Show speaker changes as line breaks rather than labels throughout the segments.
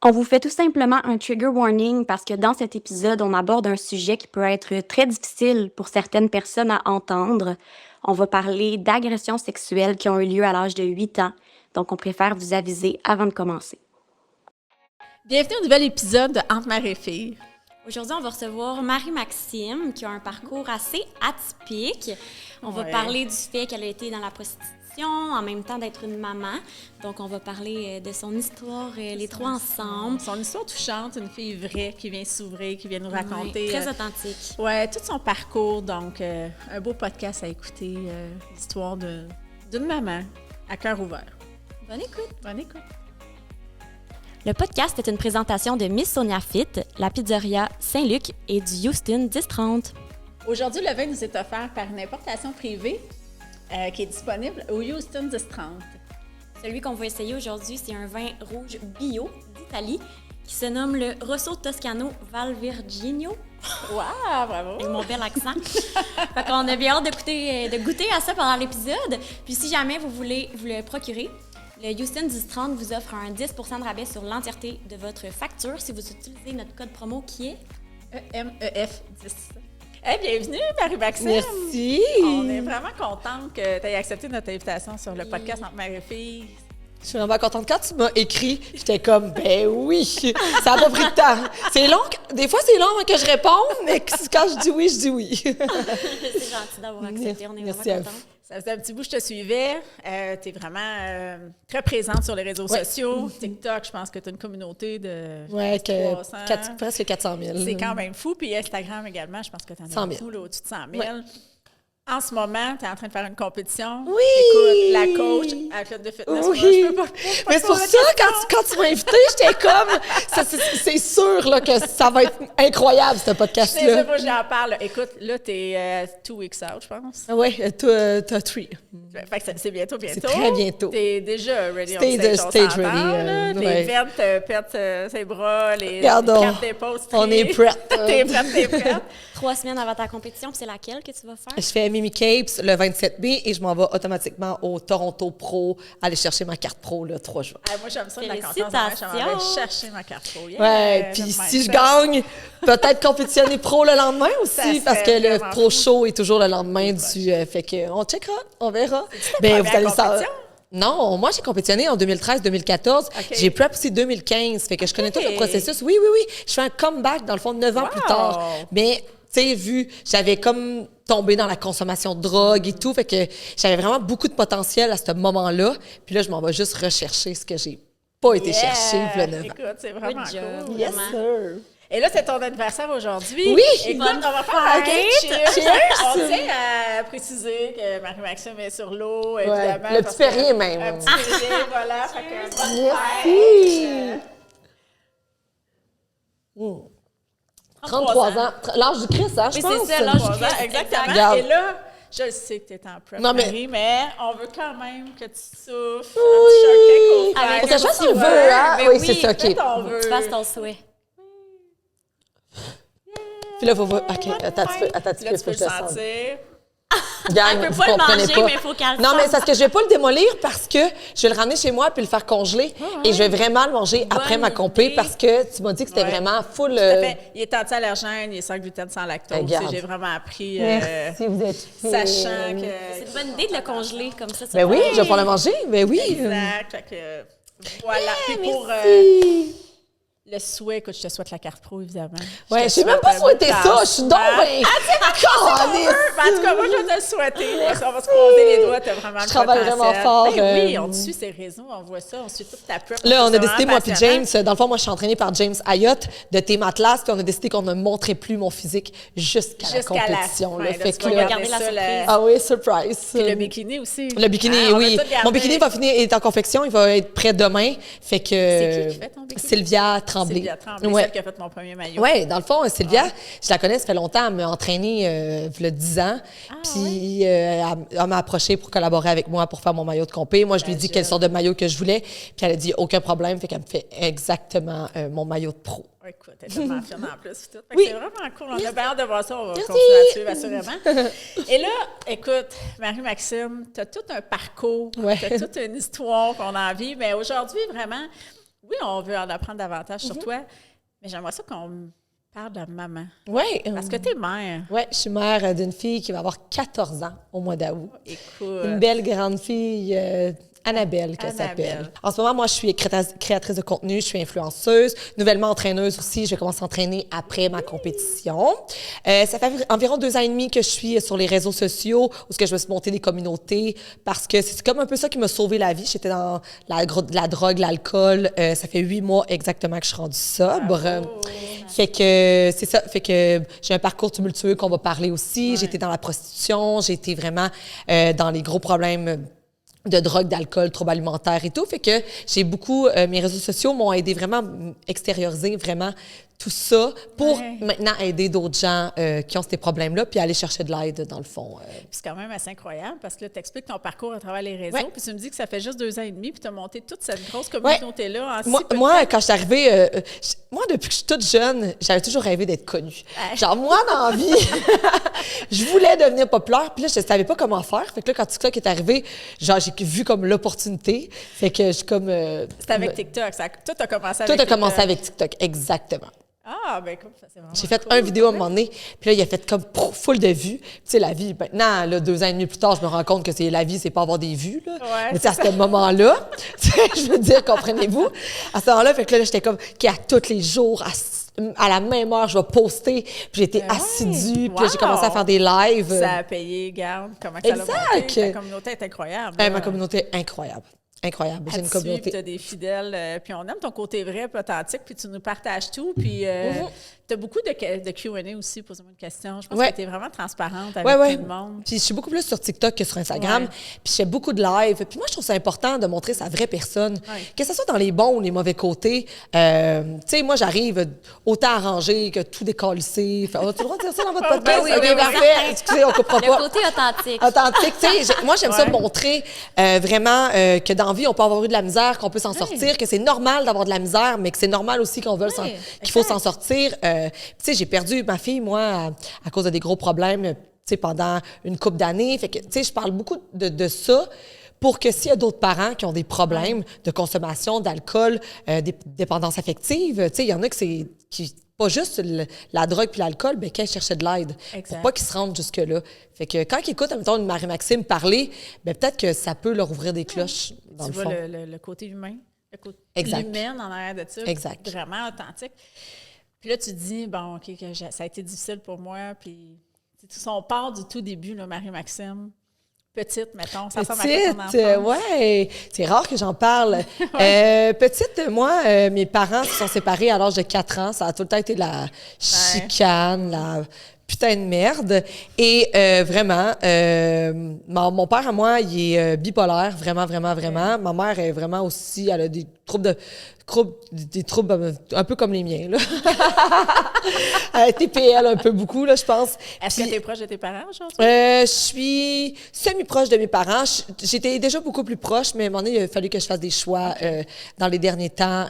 On vous fait tout simplement un trigger warning parce que dans cet épisode, on aborde un sujet qui peut être très difficile pour certaines personnes à entendre. On va parler d'agressions sexuelles qui ont eu lieu à l'âge de 8 ans, donc on préfère vous aviser avant de commencer.
Bienvenue au nouvel épisode de Entre mère et fille.
Aujourd'hui, on va recevoir Marie-Maxime qui a un parcours assez atypique. On va parler du fait qu'elle a été dans la prostitution en même temps d'être une maman. Donc, on va parler de son histoire, les trois ensemble.
Son histoire touchante, une fille vraie qui vient s'ouvrir, qui vient nous raconter.
Très authentique.
Ouais, tout son parcours. Donc, un beau podcast à écouter. L'histoire d'une maman à cœur ouvert.
Bonne écoute.
Bonne écoute.
Le podcast est une présentation de Miss Sonia Fit, la pizzeria Saint-Luc et du Houston 1030.
Aujourd'hui, le vin nous est offert par une importation privée qui est disponible au Houston 1030.
Celui qu'on va essayer aujourd'hui, c'est un vin rouge bio d'Italie qui se nomme le Rosso Toscano Val Virginio.
Wow, bravo!
Avec mon bel accent. Fait qu'on a bien hâte de goûter à ça pendant l'épisode. Puis si jamais vous voulez vous le procurer, le Houston 1030 vous offre un 10 % de rabais sur l'entièreté de votre facture si vous utilisez notre code promo qui est
EMEF10. Hey, bienvenue, Marie-Maxime!
Merci!
On est vraiment contente que tu aies accepté notre invitation sur le podcast Entre mère et fille.
Je suis vraiment contente. Quand tu m'as écrit, j'étais comme, ben oui! Ça n'a pas pris de temps. C'est long, des fois c'est long avant que je réponde, mais quand je dis oui, je dis oui.
C'est gentil d'avoir accepté, on est
Merci
vraiment contents.
Ça faisait un petit bout que je te suivais. Tu es vraiment très présente sur les réseaux sociaux. TikTok, je pense que tu as une communauté de 300.
Presque 400 000.
C'est quand même fou. Puis Instagram également, je pense que tu en as beaucoup, là, au-dessus de 100 000. Ouais. En ce moment, tu es en train de faire une compétition.
Oui!
Écoute, la coach à la fête de fitness.
Oui!
Moi, je peux pas
mais c'est pour ça, quand tu m'as invitée, j'étais comme, c'est sûr là, que ça va être incroyable, ce podcast-là.
C'est ça, moi, j'en parle. Écoute, là, tu es 2 weeks out, je pense.
Oui, t'as 3.
Fait que c'est bientôt.
C'est très bientôt.
Tu es déjà ready
Stage ready.
Les veines te pètent ses bras, les
Regardons,
cartes d'épaule.
on est prête.
T'es prête.
3 semaines avant ta compétition, puis c'est laquelle que tu vas faire?
Je fais Mimi Capes le 27 mai et je m'en vais automatiquement au Toronto Pro aller chercher ma carte pro le 3 juin.
Moi, j'aime ça de la confiance. Je m'en vais chercher ma carte pro. Yeah,
ouais, puis si je gagne, peut-être compétitionner pro le lendemain aussi parce que le pro show est toujours le lendemain du... fait qu'on checkera, on verra.
Ben, vous allez ça.
Non, moi, j'ai compétitionné en 2013-2014. Okay. J'ai prep aussi 2015. Fait que je connais tout le processus. Oui. Je fais un comeback, dans le fond, 9 ans plus tard. Mais, tu sais, j'avais comme tombé dans la consommation de drogue et tout. Fait que j'avais vraiment beaucoup de potentiel à ce moment-là. Puis là, je m'en vais juste rechercher ce que j'ai pas été chercher il y a 9 ans.
Écoute, c'est vraiment cool.
Yes, sir.
Et là, c'est ton anniversaire aujourd'hui.
Oui!
Écoute, on va faire un cheers. On tient à préciser que Marie-Maxime est sur l'eau, évidemment.
Le petit Perrier, même.
Un petit Perrier, voilà. Fait que
merci! 33 ans. L'âge du Christ, hein, je pense.
Oui, c'est ça, l'âge du Christ.
Exactement.
Regarde.
Et là, je sais que tu es en prep, Marie, mais on veut quand même que tu souffles.
Oui!
Un petit
shortcake au frère. Si tu veux, hein? Oui, c'est ça, OK.
Tu fasses ton souhait.
Puis là, faut voir. OK, attends, tu peux
le sentir.
Gagne,
elle peut pas le manger, mais il faut qu'elle
non, mais c'est parce que je vais pas le démolir parce que je vais le ramener chez moi puis le faire congeler. Et je vais vraiment le manger après ma compé parce que tu m'as dit que c'était vraiment full...
Tout à fait. Il est anti-allergène, il est sans gluten, sans lactose. J'ai vraiment appris...
Merci, vous êtes...
Sachant que...
C'est une bonne idée de le congeler comme ça.
Ben oui, je vais pouvoir le manger. Ben oui.
Exact. Fait que, voilà. Puis pour... le souhait, écoute, je te souhaite la carte pro, évidemment.
Ouais, je sais même pas souhaiter ça. Je suis donc bien...
En tout cas, moi, je vais te le souhaiter. On va se croiser les doigts. Tu as vraiment le potentiel.
Je travaille vraiment fort.
Oui, on te suit ces réseaux, on voit ça, on suit toute ta prep.
Là, on a décidé, moi puis James, dans le fond, moi, je suis entraînée par James Ayotte de Team Atlas, puis on a décidé qu'on ne montrait plus mon physique jusqu'à la compétition.
Là,
fait
que regarder la surprise.
Ah oui, surprise.
Puis le bikini aussi.
Le bikini, oui. Mon bikini est en confection, il va être prêt demain. Fait que...
C'est qui fait ton bikini?
Sylvia Tremblay.
Sylvia Tremblay, celle qui a fait mon premier maillot.
Oui, dans le fond, Sylvia, je la connais, ça fait longtemps, elle m'a entraînée il y a 10 ans. Puis elle m'a approchée pour collaborer avec moi pour faire mon maillot de compé. Moi, je lui ai dit quelle sorte de maillot que je voulais. Puis elle a dit aucun problème, fait qu'elle me fait exactement mon maillot de pro.
Écoute, elle est tellement fine en plus. Tout.
Oui.
C'est vraiment cool. On a bien hâte de voir ça. On va continuer à suivre, assurément. Et là, écoute, Marie-Maxime, tu as tout un parcours, tu as toute une histoire qu'on a envie. Mais aujourd'hui, vraiment, Oui, on veut en apprendre davantage sur toi, mais j'aimerais ça qu'on parle de maman.
Oui.
Parce que t'es mère.
Oui, je suis mère d'une fille qui va avoir 14 ans au mois d'août.
Écoute.
Une belle grande fille, Annabelle, qu'elle s'appelle. En ce moment, moi, je suis créatrice de contenu, je suis influenceuse, nouvellement entraîneuse aussi. Je vais commencer à entraîner après ma compétition. Ça fait environ 2 ans et demi que je suis sur les réseaux sociaux, où je me suis montée des communautés, parce que c'est comme un peu ça qui m'a sauvé la vie. J'étais dans la drogue, l'alcool. Ça fait 8 mois exactement que je suis rendue sobre. Fait que c'est ça. Fait que j'ai un parcours tumultueux qu'on va parler aussi. Ouais. J'étais dans la prostitution, j'ai été vraiment dans les gros problèmes de drogue, d'alcool, troubles alimentaires et tout. Fait que j'ai beaucoup... mes réseaux sociaux m'ont aidé vraiment à extérioriser vraiment tout ça pour maintenant aider d'autres gens qui ont ces problèmes-là puis aller chercher de l'aide, dans le fond.
Puis c'est quand même assez incroyable parce que là, tu expliques ton parcours à travers les réseaux puis tu me dis que ça fait juste 2 ans et demi puis tu as monté toute cette grosse communauté-là en
moi, quand je suis arrivée... moi, depuis que je suis toute jeune, j'avais toujours rêvé d'être connue. Genre, moi, dans la vie, je voulais devenir populaire puis là, je ne savais pas comment faire. Fait que là, quand TikTok est arrivé, genre, j'ai vu comme l'opportunité. Fait que je suis comme...
C'était avec TikTok. Tout a commencé avec
TikTok. Tout a commencé avec TikTok, exactement.
Ah, ben écoute, c'est vraiment
j'ai fait une vidéo à un moment donné, puis là, il a fait comme full de vues. Tu sais, la vie, maintenant, là, 2 ans et demi plus tard, je me rends compte que la vie, c'est pas avoir des vues, là.
Ouais,
mais à ce moment-là, je veux dire, comprenez-vous? À ce moment-là, fait que là, j'étais comme, à tous les jours, à la même heure, je vais poster. Puis j'étais assidue, puis j'ai commencé à faire des lives.
Ça a payé, garde, comment ça l'a monté. Ta communauté est incroyable.
Ma communauté est incroyable. Incroyable. J'ai une communauté.
Tu as des fidèles, puis on aime ton côté vrai et authentique, puis tu nous partages tout. Puis tu as beaucoup de Q&A aussi, pose-moi une question. Je pense que tu es vraiment transparente avec tout le monde.
Puis je suis beaucoup plus sur TikTok que sur Instagram. Puis je fais beaucoup de live. Puis moi, je trouve ça important de montrer sa vraie personne. Que ce soit dans les bons ou les mauvais côtés. Tu sais, moi, j'arrive autant arrangé que tout décalissé. Tu as le droit de dire ça dans votre podcast?
Oui,
parfait. Excusez, on comprend pas.
Le côté authentique.
Authentique. Tu sais, moi, j'aime ça montrer vraiment que dans la vie, on peut avoir eu de la misère, qu'on peut s'en sortir, que c'est normal d'avoir de la misère, mais que c'est normal aussi qu'il faut s'en sortir. Tu sais, j'ai perdu ma fille, moi, à cause de des gros problèmes, tu sais, pendant une couple d'années. Fait que, tu sais, je parle beaucoup de ça pour que s'il y a d'autres parents qui ont des problèmes de consommation, d'alcool, des dépendances affectives, tu sais, il y en a qui pas juste la drogue puis l'alcool, mais qu'elle cherchait de l'aide. Pour pas qu'ils se rendent jusque-là. Fait que quand ils écoutent, admettons, une Marie-Maxime parler, ben peut-être que ça peut leur ouvrir des cloches, dans le fond.
Tu vois le côté humain, le côté humain en arrière de ça.
Exact.
Vraiment authentique. Puis là, tu dis, bon, OK, que ça a été difficile pour moi, puis on part du tout début, là, Marie-Maxime. Petite, mettons, ça ressemble à quoi ton enfance?
Oui. C'est rare que j'en parle. Petite, moi, mes parents se sont séparés à l'âge de 4 ans. Ça a tout le temps été de la chicane, la putain de merde. Et vraiment, mon père, à moi, il est bipolaire, vraiment, vraiment, vraiment. Ma mère est vraiment aussi, elle a des troubles un peu comme les miens, là. TPL un peu beaucoup, là, je pense.
Est-ce que tu es proche de tes parents aujourd'hui?
Je suis semi-proche de mes parents. J'étais déjà beaucoup plus proche, mais à un moment donné, il a fallu que je fasse des choix dans les derniers temps.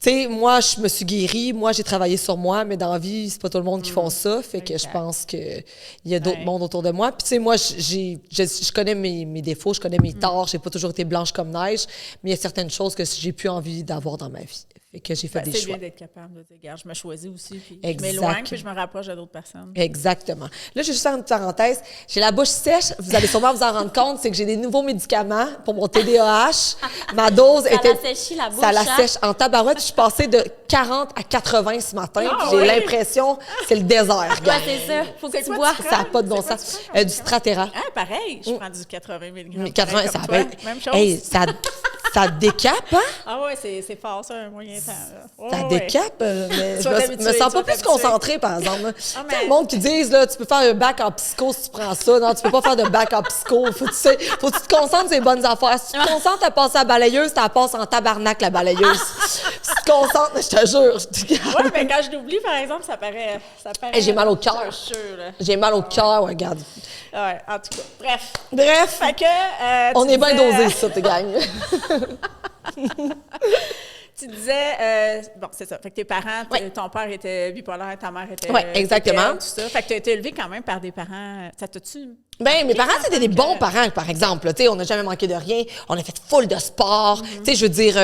Tu sais, moi, je me suis guérie. Moi, j'ai travaillé sur moi, mais dans la vie, c'est pas tout le monde qui font ça. Fait que je pense qu'il y a d'autres mondes autour de moi. Puis, tu sais, moi, je connais mes défauts, je connais mes torts. J'ai pas toujours été blanche comme neige, mais il y a certaines choses que j'ai plus envie d'avoir dans ma vie. Fait que j'ai fait des choix.
C'est bien d'être capable de dire, regarde, je me choisis aussi, puis je m'éloigne, puis je me rapproche de d'autres personnes.
Exactement. Là, je vais juste faire une parenthèse. J'ai la bouche sèche. Vous allez sûrement vous en rendre compte, c'est que j'ai des nouveaux médicaments pour mon TDAH. Ma dose était...
Ça l'a séché la bouche.
Ça la sèche en tabarouette. Je suis passée de 40 à 80 ce matin. J'ai l'impression que c'est le désert.
Ouais, c'est ça. Faut que tu bois.
Ça n'a pas de bon sens. Du Strattera.
Ah, pareil. Je prends du 80 mg.
80, ça
va. Même chose.
Hey, ça décape, hein?
Ah ouais, c'est fort, ça, un moyen temps.
Ça décape, mais je me sens pas plus concentrée, par exemple. Il y a le monde qui disent, là, tu peux faire un bac en psycho si tu prends ça. Non, tu peux pas faire de bac en psycho. Faut que tu te concentres sur les bonnes affaires. Si tu te concentres à passer à la balayeuse, tu la passes en tabarnak, la balayeuse. Si tu te concentres, je te jure.
Oui, mais quand je l'oublie, par exemple, ça paraît
hey, j'ai mal au cœur. J'ai mal au cœur, regarde.
Ouais, en tout cas.
Bref.
Fait que,
on est bien dosés, ça, tes gagnes.
Tu disais, bon, c'est ça. Fait que tes parents, ton père était bipolaire, ta mère était.
Oui, exactement.
tout ça. Fait que tu as été élevée quand même par des parents. Ça t'a-tu
Ben, mes parents, c'était des bons parents, par exemple. Tu sais, on n'a jamais manqué de rien. On a fait full de sport. Tu sais, je veux dire,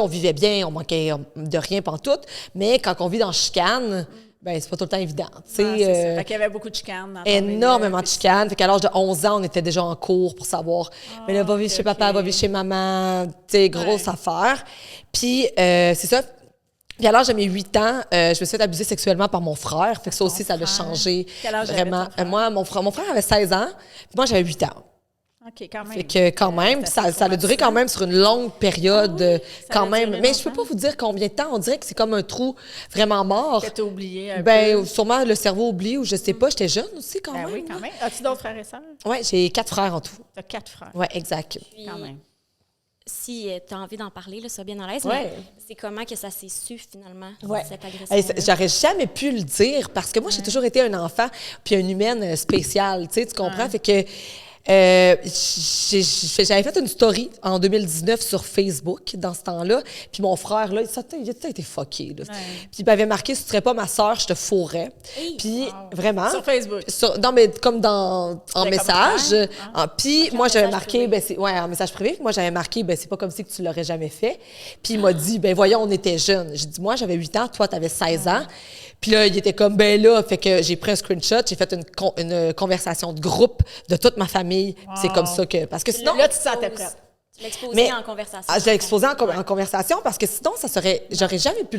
on vivait bien, on manquait de rien pantoute. Mais quand on vit dans chicane, ben c'est pas tout le temps évident. Tu sais,
fait qu'il y avait beaucoup de chicanes dans ton
énormément
milieu,
de chicanes. Fait qu'à l'âge de 11 ans, on était déjà en cours pour savoir, mais là, va vivre chez papa, va vivre chez maman. Tu sais, grosse affaire. Puis, c'est ça. Puis à l'âge de mes 8 ans, je me suis fait abuser sexuellement par mon frère. Fait que ça aussi, ça l'a changé.
Quel âge
vraiment.
avait ton frère?
Moi, mon frère avait 16 ans, puis moi, j'avais 8 ans.
OK, quand même.
Fait que quand même, ça a duré quand même sur une longue période, quand même. Mais je peux pas vous dire combien de temps. On dirait que c'est comme un trou vraiment mort.
Que t'as oublié un peu.
Sûrement le cerveau oublie ou je sais pas. J'étais jeune aussi quand même.
Oui, quand même. As-tu d'autres frères et sœurs?
Oui, j'ai 4 frères en tout.
T'as 4 frères.
Oui, exact.
Puis,
Quand même.
si tu as envie d'en parler, là, sois bien à l'aise.
Ouais.
Mais c'est comment que ça s'est su, finalement,
Ouais.
cette agression?
Hey, j'aurais jamais pu le dire parce que moi, j'ai toujours été un enfant puis une humaine spéciale. Tu comprends? Fait que j'avais fait une story en 2019 sur Facebook dans ce temps-là. Puis mon frère, là, il a été fucké. Là. Puis il m'avait marqué, si tu serais pas ma sœur, je te fourrais. Puis vraiment.
Sur Facebook?
Non, mais comme en message. Puis moi, j'avais marqué, en message privé. Moi, j'avais marqué, c'est pas comme si que tu l'aurais jamais fait. Puis il m'a dit, voyons, on était jeunes. J'ai dit, moi, j'avais 8 ans, toi, t'avais 16 ans. Puis là, il était comme, là, fait que j'ai pris un screenshot, j'ai fait une conversation de groupe de toute ma famille. Wow. C'est comme ça que... Parce que sinon...
Là, tu te sentais prête.
Tu l'as exposé en conversation.
Je l'ai exposé en conversation parce que sinon, ça serait... J'aurais jamais pu...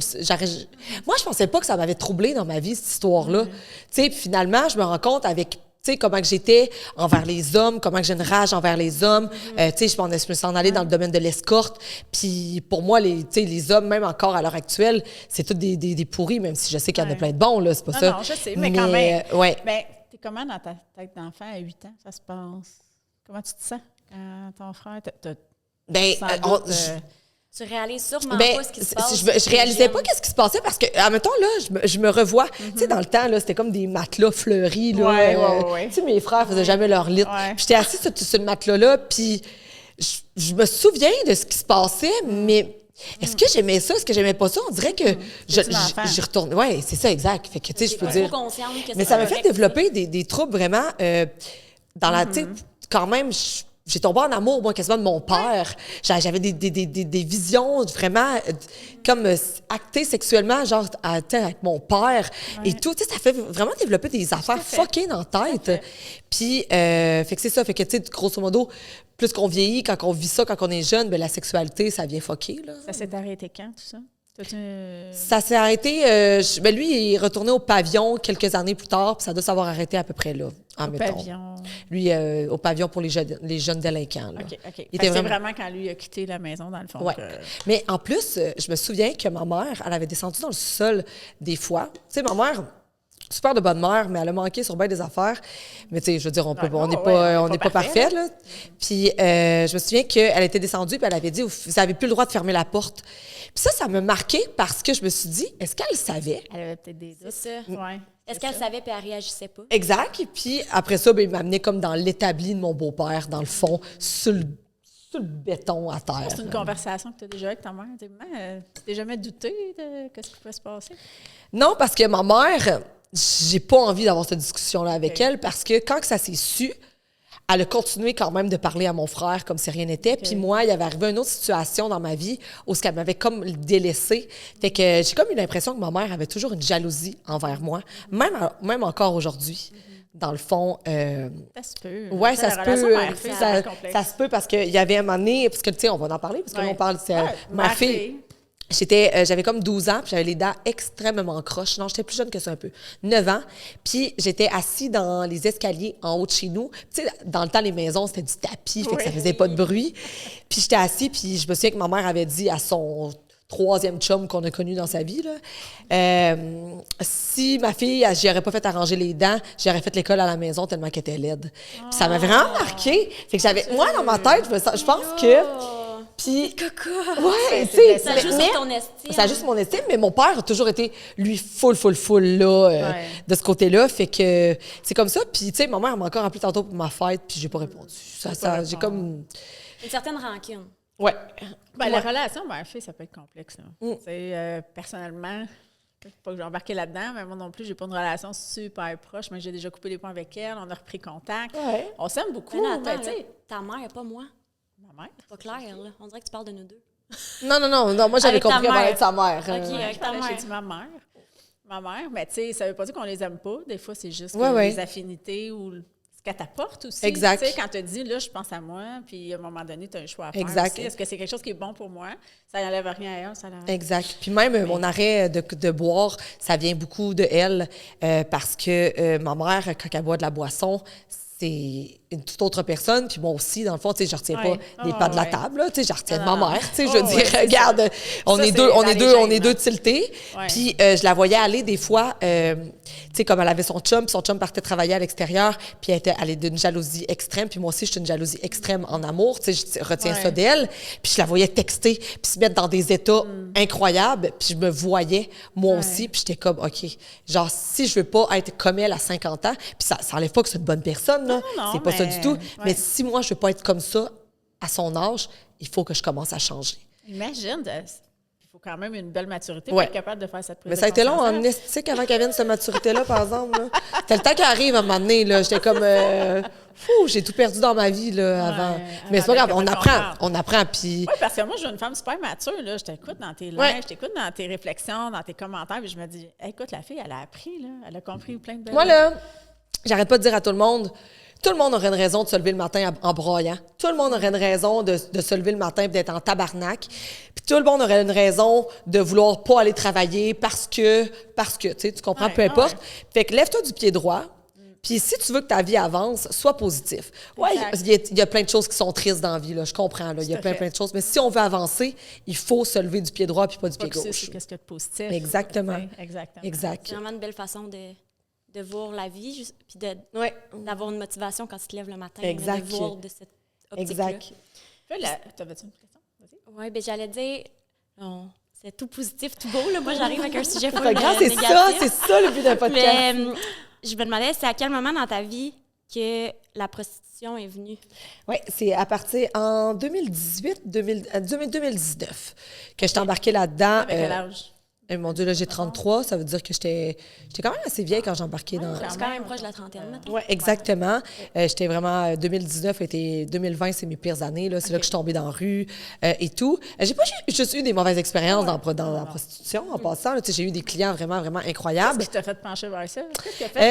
Moi, je pensais pas que ça m'avait troublé dans ma vie, cette histoire-là. Tu sais, puis finalement, je me rends compte avec... Tu sais, comment que j'étais envers les hommes, comment que j'ai une rage envers les hommes. Tu sais, je me suis en allée dans le domaine de l'escorte. Puis pour moi, les hommes, même encore à l'heure actuelle, c'est tous des pourris, même si je sais qu'il y en a plein de bons, là, c'est pas ça.
Non, je sais, mais quand même.
Ouais.
Ben, t'es comment dans ta tête d'enfant à 8 ans, ça se passe? Comment tu te sens quand ton frère...
Tu réalises sûrement pas ce qui se passe.
Je réalisais pas qu'est-ce qui se passait parce que, admettons, là, je me revois. Tu sais, dans le temps, là, c'était comme des matelas fleuris, là. Tu sais, mes frères faisaient jamais leur lit. Puis j'étais assise sur le matelas-là, puis je me souviens de ce qui se passait, mais est-ce que j'aimais ça? Est-ce que j'aimais pas ça? On dirait que j'y retourne. Oui, c'est ça, exact. Fait que, tu sais, je peux dire. Mais ça m'a fait développer des troubles vraiment dans la. Tu sais, quand même, j'ai tombé en amour, moi, quasiment de mon père. J'avais des visions vraiment comme actées sexuellement, genre avec mon père et tout. Tu sais, ça fait vraiment développer des affaires fuckées dans la tête. Puis, fait que c'est ça. Fait que, tu sais, grosso modo, plus qu'on vieillit, quand on vit ça, quand on est jeune, la sexualité, ça vient fucker, là.
Ça s'est arrêté quand, tout ça?
Ça s'est arrêté... lui, il est retourné au pavillon quelques années plus tard, puis ça doit s'avoir arrêté à peu près là. Au
pavillon?
Lui, au pavillon pour les jeunes délinquants. Là.
OK. C'est vraiment quand lui a quitté la maison, dans le fond.
Ouais. Mais en plus, je me souviens que ma mère, elle avait descendu dans le sol des fois. Tu sais, ma mère... Super de bonne mère, mais elle a manqué sur bien des affaires. Mais tu sais, je veux dire, on n'est pas parfait, là. Puis je me souviens qu'elle était descendue puis elle avait dit, vous n'avez plus le droit de fermer la porte. Puis ça m'a marqué parce que je me suis dit, est-ce qu'elle savait?
Elle avait peut-être des doutes.
C'est ça.
Ouais.
Est-ce qu'elle savait puis elle réagissait pas?
Exact. Et puis après ça, il m'amenait comme dans l'établi de mon beau-père, dans le fond, sur le béton à terre.
C'est une conversation que tu as déjà eue avec ta mère. Tu t'es jamais douté de ce qui peut se passer?
Non, parce que ma mère... J'ai pas envie d'avoir cette discussion-là avec elle parce que quand ça s'est su, elle a continué quand même de parler à mon frère comme si rien n'était. Puis moi, il y avait arrivé une autre situation dans ma vie où elle m'avait comme délaissée. Fait que j'ai comme eu l'impression que ma mère avait toujours une jalousie envers moi, même encore aujourd'hui. Dans le fond...
ça se peut.
Oui, ça se peut. Ça se peut parce qu'il y avait un moment donné... Parce que, tu sais, on va en parler parce que là, on parle... C'est ma fille... J'avais comme 12 ans, puis j'avais les dents extrêmement croches. Non, j'étais plus jeune que ça un peu. 9 ans. Puis j'étais assis dans les escaliers en haut de chez nous. Tu sais, dans le temps, les maisons, c'était du tapis, fait que ça faisait pas de bruit. Puis j'étais assis, puis je me souviens que ma mère avait dit à son 3e chum qu'on a connu dans sa vie, là, si ma fille, j'y aurais pas fait arranger les dents, j'aurais fait l'école à la maison tellement qu'elle était laide. Puis ça m'avait vraiment marqué. Fait que moi, dans ma tête, je pense que... Puis, ouais, tu sais,
ça joue sur ton estime.
Ça joue sur mon estime, mais mon père a toujours été, lui, full, là, de ce côté-là. Fait que c'est comme ça. Puis, tu sais, ma mère m'a encore appelé tantôt pour ma fête, puis j'ai pas répondu. J'ai comme...
Une certaine rancune.
Ouais.
La relation mère-fille, ça peut être complexe. Personnellement, pas que j'ai embarqué là-dedans, mais moi non plus, j'ai pas une relation super proche, mais j'ai déjà coupé les ponts avec elle, on a repris contact.
Ouais.
On s'aime beaucoup.
Mais attends,
mais
là,
tu sais,
ta mère, pas moi.
ma mère.
C'est pas clair, là. On dirait que tu parles de nous deux.
Non, moi, j'avais
Avec ta
compris qu'elle parlait
mère.
de sa mère.
OK, avec ta
J'ai
mère.
dit ma mère. Ma mère, mais tu sais, ça veut pas dire qu'on les aime pas. Des fois, c'est juste
Ouais.
les affinités ou ce qu'elle t'apporte aussi.
Exact.
Tu sais, quand tu dis, là, je pense à moi, puis à un moment donné, tu as un choix à faire
Exact.
aussi. Est-ce que c'est quelque chose qui est bon pour moi? Ça n'enlève rien à elle, ça n'enlève
Exact. Puis même mon arrêt de boire, ça vient beaucoup de elle parce que ma mère, quand elle boit de la boisson, c'est une toute autre personne. Puis moi aussi, dans le fond, tu sais, je retiens pas des pas de la table, là, tu sais, je retiens de ma mère, tu sais, je veux dire,
c'est
regarde,
ça.
on
Ça,
est
c'est
deux, on
dans
est
les
deux, on est
gènes,
deux
hein.
tiltés.
Ouais.
Puis je la voyais aller des fois, tu sais, comme elle avait son chum partait travailler à l'extérieur, puis elle est d'une jalousie extrême, puis moi aussi, je suis une jalousie extrême en amour, tu sais, je retiens ça d'elle. Puis je la voyais texter, puis se mettre dans des états incroyables, puis je me voyais, moi aussi, puis j'étais comme, OK, genre, si je veux pas être comme elle à 50 ans, puis ça enlève pas que c'est une bonne personne, là,
Non,
c'est pas ça du tout, mais
ouais.
si moi, je veux pas être comme ça à son âge, il faut que je commence à changer.
Imagine, il faut quand même une belle maturité pour
Ouais.
être capable de faire cette prise
Mais
de
ça a été long
conscience-là.
en esthétique avant qu'elle vienne cette maturité-là, par exemple. Là. C'était le temps qu'elle arrive à un moment donné. Là. J'étais comme... j'ai tout perdu dans ma vie là, avant. Mais c'est pas grave, on apprend. Puis...
Oui, parce que moi, je suis une femme super mature. Là. Je t'écoute dans tes lives, je t'écoute dans tes réflexions, dans tes commentaires, puis je me dis, hey, écoute, la fille, elle a appris, là. Elle a compris plein de belles...
Moi, là, j'arrête pas de dire à tout le monde aurait une raison de se lever le matin en broyant. Tout le monde aurait une raison de se lever le matin et d'être en tabarnak. Puis tout le monde aurait une raison de vouloir pas aller travailler parce que, tu sais, tu comprends, peu importe. Fait que lève-toi du pied droit. Puis si tu veux que ta vie avance, sois positif. Oui, il y a plein de choses qui sont tristes dans la vie, là, je comprends. Là, il y a plein de choses. Mais si on veut avancer, il faut se lever du pied droit puis pas du pied gauche.
C'est qu'est-ce qu'il y a de positif.
Exactement.
Exactement.
Exact.
C'est vraiment une belle façon de voir la vie, puis d'avoir une motivation quand tu te lèves le matin.
Exact.
De voir de cette optique-là.
Exact.
T'avais-tu une question? Vas-y.
Oui, bien j'allais dire, c'est tout positif, tout beau. Là. Moi, j'arrive avec un sujet full
C'est grave, c'est ça le but d'un podcast.
Mais je me demandais, c'est à quel moment dans ta vie que la prostitution est venue?
Oui, c'est à partir en 2019 que je t'ai embarquée là-dedans.
Avec quel âge?
Mon Dieu, là, j'ai 33, ça veut dire que j'étais quand même assez vieille quand j'ai embarqué dans...
C'est quand même proche de la trentaine, maintenant.
Oui, exactement. J'étais vraiment... 2019 et 2020, c'est mes pires années. Là. C'est là que je suis tombée dans la rue et tout. J'ai pas juste eu des mauvaises expériences dans la prostitution, en passant. Là, j'ai eu des clients vraiment, vraiment incroyables.
Qu'est-ce qui t'a fait pencher vers ça?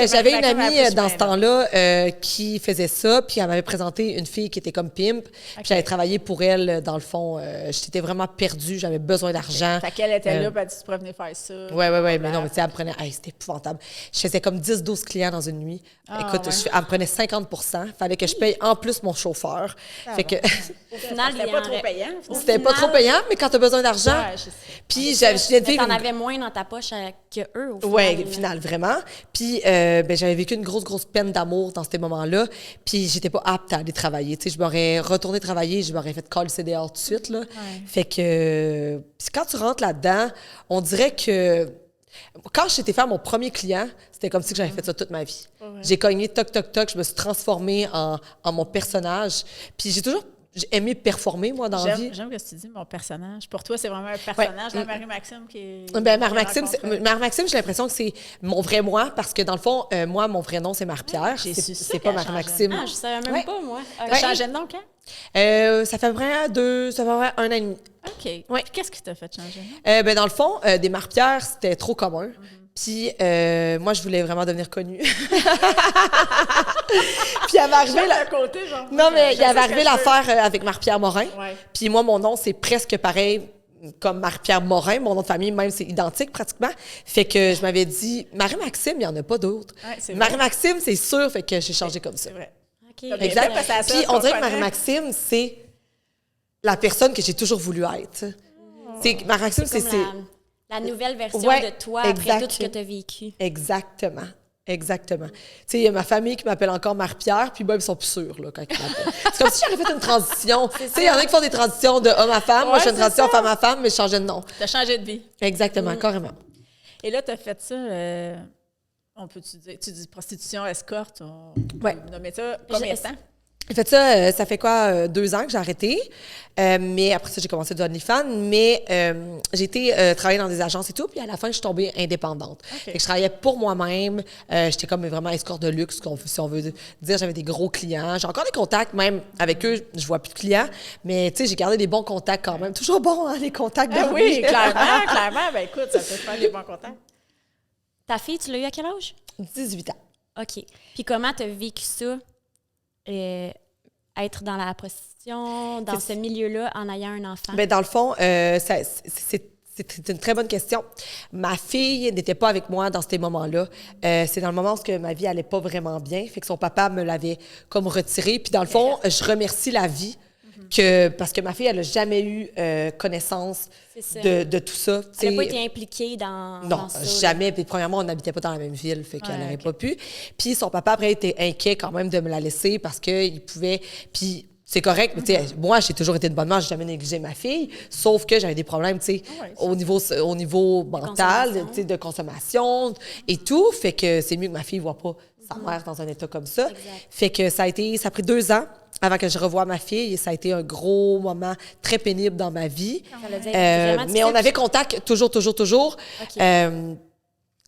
J'avais une amie dans ce temps-là qui faisait ça, puis elle m'avait présenté une fille qui était comme pimp. Puis j'avais travaillé pour elle, dans le fond. J'étais vraiment perdue, j'avais besoin d'argent.
Fait qu'elle était là, puis elle dit, tu pourrais venir faire ça.
Oui, mais non, mais tu sais, elle me prenait... c'était épouvantable. Je faisais comme 10-12 clients dans une nuit. Écoute, elle me prenait 50 $. Fallait que je paye en plus mon chauffeur. Fait que...
Au final,
C'était pas trop payant.
C'était pas trop payant, mais quand tu as besoin d'argent...
Ouais, je sais.
Puis j'avais
Mais t'en avais moins dans ta poche qu'eux, au final.
Oui, au final, vraiment. Puis j'avais vécu une grosse peine d'amour dans ces moments-là. Puis j'étais pas apte à aller travailler. Tu sais, je m'aurais retourné travailler, je m'aurais fait coller dehors tout de suite, là. Fait que... Puis quand tu rentres là-dedans, on dirait que... Quand j'étais faire mon premier client, c'était comme si j'avais fait ça toute ma vie. J'ai cogné, toc, je me suis transformée en mon personnage. Puis j'ai toujours aimé performer, moi, dans la vie.
J'aime que tu dis mon personnage. Pour toi, c'est vraiment un personnage, la Marie-Maxime qui est...
Marie-Maxime, j'ai l'impression que c'est mon vrai moi, parce que dans le fond, moi, mon vrai nom, c'est Marie-Pierre.
C'est
pas Marie-Maxime.
Je savais même pas, moi.
T'as changé de nom quand?
Ça fait vraiment un an et demi.
OK.
Ouais.
Qu'est-ce qui t'a fait changer?
Dans le fond, des Marie-Pierre, c'était trop commun. Puis moi, je voulais vraiment devenir connue. Puis il avait arrivé l'affaire avec Marie-Pierre Morin.
Ouais.
Puis moi, mon nom, c'est presque pareil comme Marie-Pierre Morin. Mon nom de famille, même, c'est identique pratiquement. Fait que je m'avais dit, Marie-Maxime, il n'y en a pas d'autre.
Ouais,
Marie-Maxime, c'est sûr. Fait que j'ai changé comme ça.
C'est vrai.
OK.
Exact.
Parce que c'est la
Puis
seule
on dirait
qu'on
que
connaît.
Marie-Maxime, c'est la personne que j'ai toujours voulu être. C'est Marie-Maxime,
C'est
c'est...
comme la nouvelle version
Ouais,
de toi
exact.
après tout ce que tu as vécu.
Exactement. Tu sais, il y a ma famille qui m'appelle encore Marie-Pierre, puis ils sont plus sûrs là, quand ils m'appellent. C'est comme si j'avais fait une transition. Tu sais, il y en a qui font des transitions de homme à femme. Moi, je fais une transition femme à femme, mais je changeais de nom.
T'as changé de vie.
Exactement, carrément.
Et là, t'as fait ça... on peut-tu dis prostitution, escorte, on
Ouais.
peut nommer ça combien de temps?
J'ai fait ça, ça fait quoi, 2 ans que j'ai arrêté. Mais après ça, j'ai commencé de OnlyFans. Mais j'ai été travailler dans des agences et tout. Puis à la fin, je suis tombée indépendante. Fait que je travaillais pour moi-même. J'étais comme vraiment escorte de luxe, si on veut dire. J'avais des gros clients. J'ai encore des contacts, même avec eux. Je vois plus de clients. Mais tu sais, j'ai gardé des bons contacts quand même. Toujours bon, hein, les contacts de
oui, clairement, clairement. Ben écoute, ça peut faire des bons contacts.
Ta fille, tu l'as eu à quel âge?
18 ans.
OK. Puis comment tu as vécu ça? Être dans la prostitution, dans ce milieu-là, en ayant un enfant?
Bien, dans le fond, c'est une très bonne question. Ma fille n'était pas avec moi dans ces moments-là. C'est dans le moment où que ma vie allait pas vraiment bien. Fait que son papa me l'avait comme retiré. Puis dans le fond, je remercie la vie parce que ma fille, elle n'a jamais eu connaissance de tout ça.
Elle n'a pas été impliquée dans ça.
Non, jamais. Puis premièrement, on n'habitait pas dans la même ville, fait qu'elle n'aurait pas pu. Puis son papa, après, était inquiet quand même de me la laisser parce qu'il pouvait... Puis c'est correct, mais tu sais, moi, j'ai toujours été de bonne mère, j'ai jamais négligé ma fille, sauf que j'avais des problèmes, tu sais, au niveau mental, tu sais, de consommation et tout, fait que c'est mieux que ma fille voit pas sa mère dans un état comme ça.
Exact.
Fait que ça a pris 2 ans avant que je revoie ma fille, et ça a été un gros moment très pénible dans ma vie. Mais on avait contact toujours.
Okay.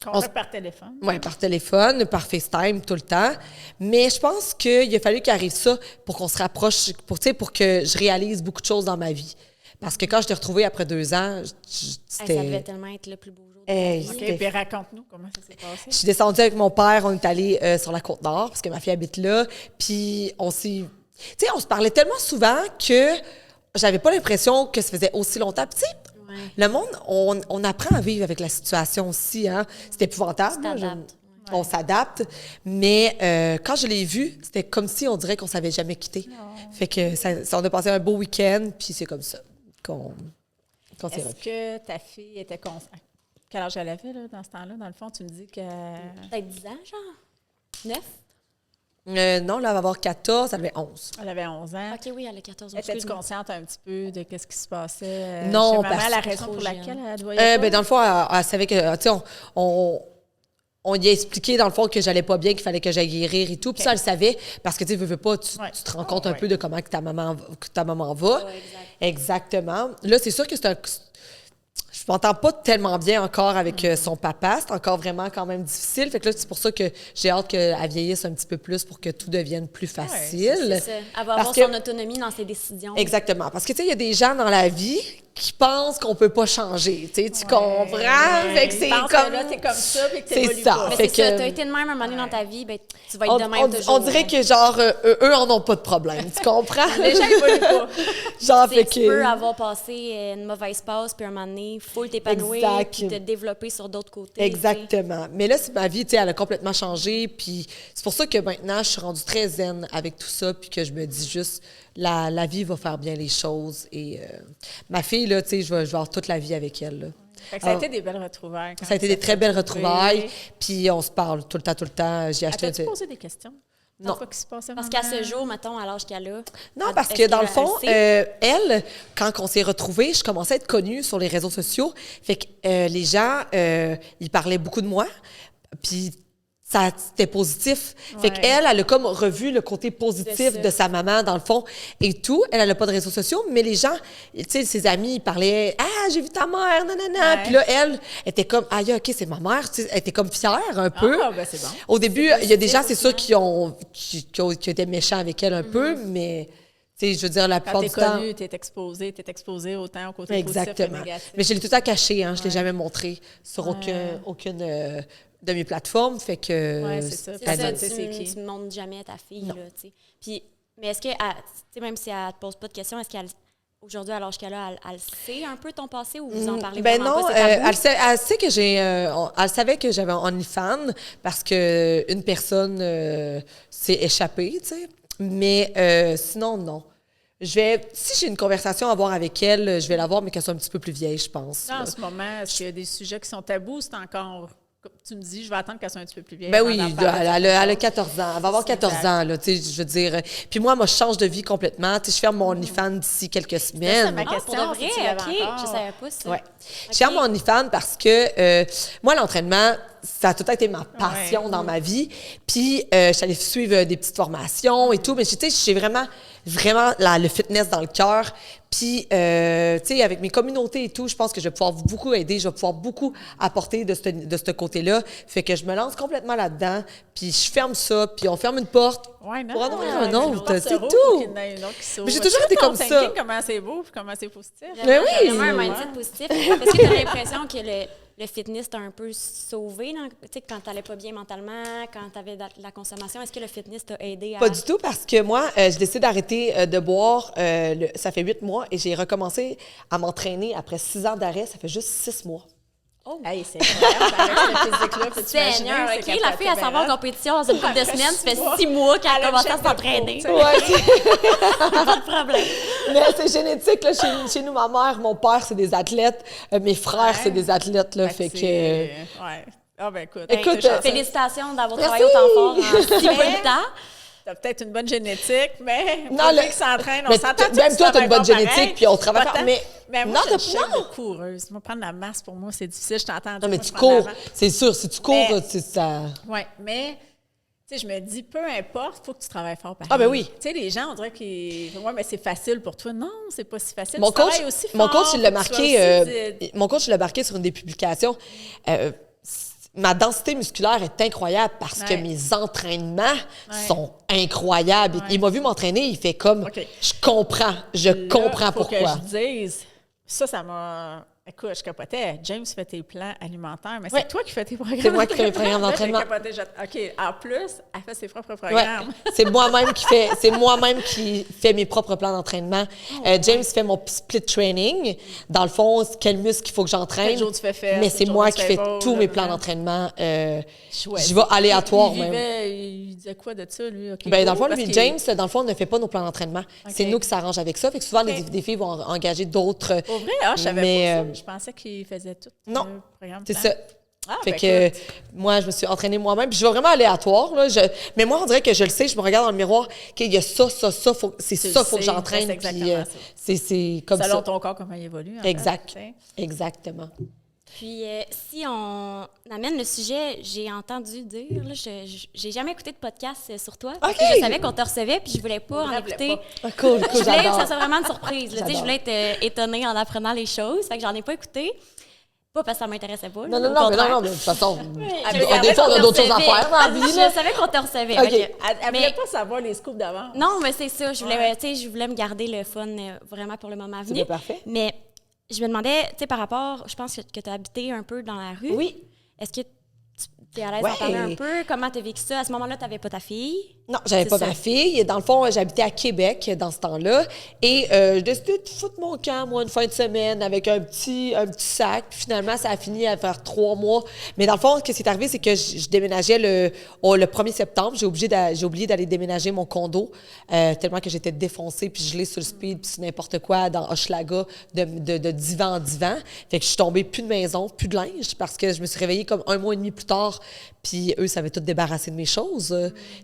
Contact par téléphone.
Oui, par téléphone, par FaceTime, tout le temps. Mais je pense qu'il a fallu qu'il arrive ça pour qu'on se rapproche, pour que je réalise beaucoup de choses dans ma vie. Parce que quand je t'ai retrouvée après 2 ans, c'était...
Ça devait tellement être le plus beau jour de ta vie.
OK, puis raconte-nous comment ça s'est passé.
Je suis descendue avec mon père, on est allé sur la Côte-Nord, parce que ma fille habite là. Puis on s'est... Tu sais, on se parlait tellement souvent que j'avais pas l'impression que ça faisait aussi longtemps. Puis tu sais, le monde, on apprend à vivre avec la situation aussi, hein. C'est épouvantable. On s'adapte. Mais quand je l'ai vu, c'était comme si on dirait qu'on s'avait jamais quitté. Fait que on a passé un beau week-end, puis c'est comme ça qu'on s'est
Est-ce
revu.
que ta fille était consciente? Quel âge elle avait là, dans ce temps-là? Dans le fond, tu me dis que...
Peut-être 10 ans, genre? 9?
Non, là, elle va avoir 14, elle avait 11.
Elle avait 11 ans.
OK, oui, elle a 14 ans.
Étais-tu consciente un petit peu de ce qui se passait
Non,
chez maman,
parce
la
que
raison
trop
pour laquelle
jeune.
elle voyait pas?
Ben, dans le fond, elle savait que, tu sais, on lui a expliqué, dans le fond, que j'allais pas bien, qu'il fallait que j'aille guérir et tout. Puis ça, elle le savait, parce que, tu sais, veux pas, tu te rends compte un peu de comment que ta maman va.
Ouais, exact.
Exactement. Là, c'est sûr que je m'entends pas tellement bien encore avec son papa. C'est encore vraiment quand même difficile. Fait que là, c'est pour ça que j'ai hâte qu'elle vieillisse un petit peu plus pour que tout devienne plus facile.
C'est ça. Elle va avoir son autonomie dans ses décisions.
Exactement. Parce que, tu sais, il y a des gens dans la vie qui pensent qu'on peut pas changer. Tu comprends? Fait que c'est
comme...
comme...
là, t'es comme ça, puis que
C'est
t'évolues
ça.
pas.
Mais
Fait
c'est ça,
que-
t'as été de même un moment donné dans ta vie, ben, tu vas être de même toujours.
on dirait que, genre, eux en ont pas de problème. Tu comprends?
Les gens évoluent pas.
Genre,
Tu sais,
fait
tu peux
que...
avoir passé une mauvaise passe, puis un moment donné, faut t'épanouir,
Exact.
puis te développer sur d'autres côtés.
Exactement. Mais là, ma vie, tu sais, elle a complètement changé. Puis c'est pour ça que maintenant, je suis rendue très zen avec tout ça. Puis que je me dis juste, la vie va faire bien les choses. Et ma fille, là, tu sais, je vais avoir toute la vie avec elle, là.
Fait que ça a été des belles retrouvailles.
Ça a été des très belles retrouvailles. Puis on se parle tout le temps. J'ai acheté...
As-tu posé des questions?
Non.
Pas qu'il se passait
Parce
vraiment?
qu'à ce jour, mettons, à l'âge qu'elle a...
Non, parce que dans le fond, elle, quand on s'est retrouvés, je commençais à être connue sur les réseaux sociaux. Fait que les gens, ils parlaient beaucoup de moi. Puis ça, c'était positif. Fait qu'elle, elle a comme revu le côté positif de sa maman, dans le fond, et tout. Elle n'a pas de réseaux sociaux, mais les gens, tu sais, ses amis, ils parlaient « Ah, j'ai vu ta mère, nanana! » Puis là, elle était comme « Ah, OK, c'est ma mère. » Tu sais, elle était comme fière un peu.
Ah, ben c'est bon.
Au début, il y a des gens, c'est sûr, qui ont été méchants avec elle un peu, mais... Tu sais, je veux dire, la
Quand
plupart
t'es
du temps...
connue, t'es exposé autant au côté positif que
Exactement.
négatif.
Mais je l'ai tout le temps caché, hein. Je ne l'ai jamais montré sur aucune de mes plateformes. Fait que...
Ouais, c'est ça.
C'est
T'as
ça,
dit, c'est qui?
tu ne montres jamais à ta fille,
Non.
là, tu sais. Puis, mais est-ce que, tu sais, même si elle ne te pose pas de questions, est-ce qu'elle, aujourd'hui, à l'âge qu'elle a, elle sait un peu ton passé ou vous en parlez
Ben
vraiment
non,
pas? C'est tabou?
elle sait que elle savait que j'avais un OnlyFans parce que une personne s'est échappée, tu sais. Mais sinon, non. Si j'ai une conversation à avoir avec elle, je vais l'avoir, mais qu'elle soit un petit peu plus vieille, je pense.
Là, en
là.
ce moment, est-ce qu'il y a des sujets qui sont tabous? C'est encore tu me dis, je vais attendre qu'elle soit un petit peu plus vieille.
Ben oui, elle a 14 ans. Elle va avoir 14 ans, là, tu sais, je veux dire. Puis moi, je change de vie complètement. Tu sais, je ferme mon OnlyFans d'ici quelques semaines.
C'est ma question.
Pour de vrai,
si tu l'avais
OK.
encore.
Je savais pas ça.
Ouais. Je ferme mon OnlyFans parce que moi, l'entraînement, ça a tout le temps été ma passion dans ma vie. Puis, je suis allée suivre des petites formations et tout. Mais tu sais, j'ai vraiment le fitness dans le cœur. Puis, tu sais, avec mes communautés et tout, je pense que je vais pouvoir beaucoup aider. Je vais pouvoir beaucoup apporter de ce côté-là. Fait que je me lance complètement là-dedans. Puis, je ferme ça. Puis, on ferme une porte pour en ouvrir un autre. C'est tout. Mais j'ai toujours été comme ça.
Comment c'est beau puis comment c'est positif.
Mais oui.
Vraiment un mindset positif. Est-ce que tu as l'impression que le fitness t'a un peu sauvé, tu sais, quand t'allais pas bien mentalement, quand t'avais de la consommation? Est-ce que le fitness t'a aidé à...
Pas du tout, parce que moi, j'ai décidé d'arrêter de boire, ça fait 8 mois, et j'ai recommencé à m'entraîner après 6 ans d'arrêt, ça fait juste 6 mois.
Oh! Hey, c'est incroyable, avec ce physique-là, peux-tu
Seigneur,
imaginer,
OK, la fille, elle s'en va en compétition dans une couple de semaines, ça fait 6 mois qu'elle a commencé à s'entraîner. Pas de problème.
Mais c'est génétique, là, chez nous, ma mère, mon père, c'est des athlètes, mes frères, c'est des athlètes, là, fait que...
Ouais. Ah ben écoute,
Félicitations d'avoir travaillé autant fort en si peu de temps.
T'as peut-être une bonne génétique, mais
non,
qui s'entraîne, on s'entend.
Même toi, t'as une bonne génétique, puis on travaille fort,
mais moi, je suis une coureuse. Moi, prendre la masse, pour moi, c'est difficile. Je t'entends.
Non, mais tu cours, c'est sûr. Si tu cours, c'est ça...
Oui, mais... Tu sais, je me dis, peu importe, il faut que tu travailles fort pareil.
Ah, ben oui.
Tu sais, les gens, on dirait qu'ils... Ouais, mais c'est facile pour toi. Non, c'est pas si facile.
Mon coach, il l'a marqué... Mon coach, il l'a marqué sur une des publications. Ma densité musculaire est incroyable parce que mes entraînements sont incroyables. Il m'a vu m'entraîner, il fait comme... Je comprends pourquoi.
Faut que je dise, ça m'a... Écoute, je capotais. James fait tes plans alimentaires, mais c'est toi qui fais tes programmes.
C'est moi qui fais mes programmes d'entraînement.
OK, en plus, elle fait ses propres programmes.
Ouais. C'est moi-même qui fais mes propres plans d'entraînement. James fait mon split training. Dans le fond, quel muscle il faut que j'entraîne.
Quel jour tu fais faire,
mais c'est moi qui fais tous mes plans d'entraînement. J'y vais aléatoire même.
Il disait quoi de ça, lui? Okay,
ben, dans le fond, lui, James, dans le fond, ne fait pas nos plans d'entraînement. C'est nous qui s'arrange avec ça. Fait que souvent, les filles vont engager d'autres.
Pour vrai? Ah, je savais pas ça. Je pensais qu'il faisait tout le programme.
C'est ça. Fait que moi, je me suis entraînée moi-même. Puis je vais vraiment aléatoire. Là. Mais moi, on dirait que je le sais. Je me regarde dans le miroir. Il y a ça. Faut que j'entraîne.
C'est exactement ça.
C'est comme ça.
Selon ton corps, comment il évolue.
Exactement.
Puis, si on amène le sujet, j'ai entendu dire, là, j'ai jamais écouté de podcast sur toi, parce que je savais qu'on te recevait, puis je voulais pas en écouter.
Cool,
je voulais que ça soit vraiment une surprise. Là, je voulais être étonnée en apprenant les choses, fait que j'en ai pas écouté. Pas parce que ça m'intéressait pas.
Non, mais de toute façon, des fois, on a d'autres choses à faire dans la vie.
Je savais qu'on te recevait.
Elle voulait pas savoir les scoops d'avant.
Non, mais c'est ça. Je voulais me garder le fun vraiment pour le moment à venir.
C'est parfait.
Mais je me demandais, tu sais, par rapport, je pense que tu as habité un peu dans la rue.
Oui.
Est-ce que tu es à l'aise d'en parler un peu? Comment tu as vécu ça? À ce moment-là, tu n'avais pas ta fille?
Non, j'avais pas ma fille. Dans le fond, j'habitais à Québec dans ce temps-là. Et je décidais de foutre mon camp, moi, une fin de semaine avec un petit sac. Puis finalement, ça a fini à faire 3 mois. Mais dans le fond, ce qui est arrivé, c'est que je déménageais le 1er septembre. J'ai oublié d'aller déménager mon condo tellement que j'étais défoncée puis gelée sur le speed puis sur n'importe quoi dans Hochelaga de divan en divan. Fait que je suis tombée plus de maison, plus de linge parce que je me suis réveillée comme 1 mois et demi plus tard. Puis eux, ça avait tout débarrassé de mes choses.